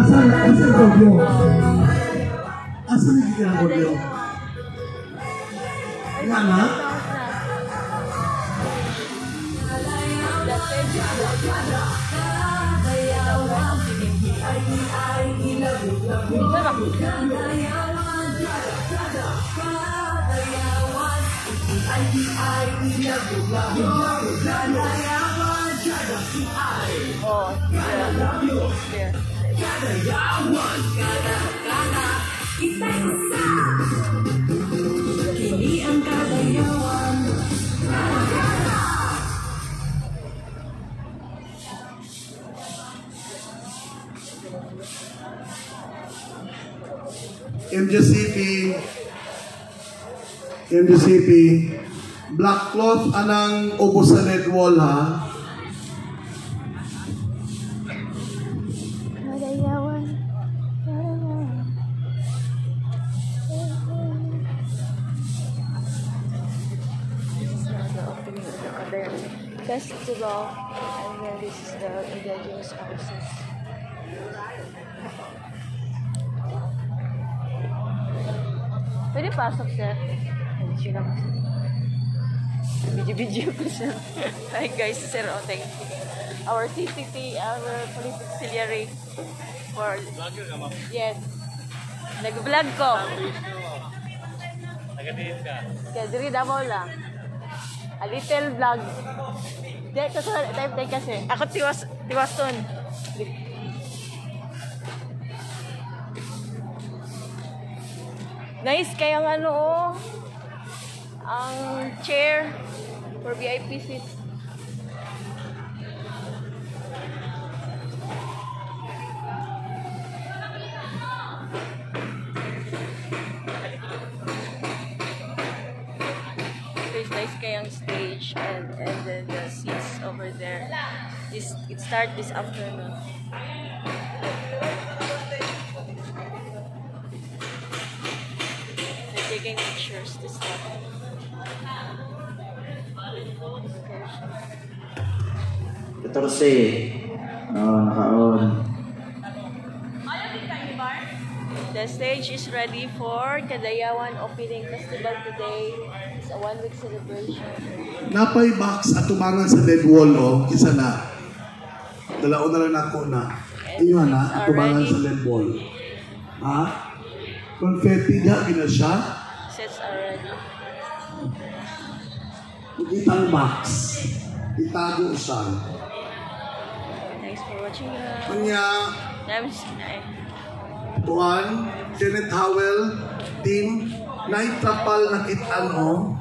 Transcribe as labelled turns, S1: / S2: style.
S1: Asan Gobyo? Asan yung kita ng Gobyo? Yan ha?
S2: Oh, yeah.
S1: MJCP, black cloth anang ubos sa red wall ha.
S2: Festival, and then this is the indigenous houses. Pwede pasok, sir. Video lang. Video ko siya. Hi guys, sir. Oh, thank you. Our TCT, our police auxiliary for... Vlogger ka, ma'am? Yes. Nag-vlog ko. Nag-diin ka? Kaya diri Davao lang. A little vlog. Di, kasunod, time kasi. Ako tiwason. Nice kaya ang ano, oh. Ang chair for VIP seats. Nice kayang stage and then the seats over there. It starts this afternoon. They're taking pictures this stuff.
S3: Katorse. Naka-on.
S2: The stage is ready for Cagayawan Opening Festival today. It's a one-week celebration.
S1: Napay box at tumangan sa dead wall o, kisa na. Dalaon na lang ako na. Ayun na, at tumangan sa dead wall. Ha? Confetti niya, gina siya?
S2: Sets are ready.
S1: Itang box. Itago siya.
S2: Thanks for watching.
S1: Kanya, Juan, Janet Howell, team, naitrapal na kitan mo.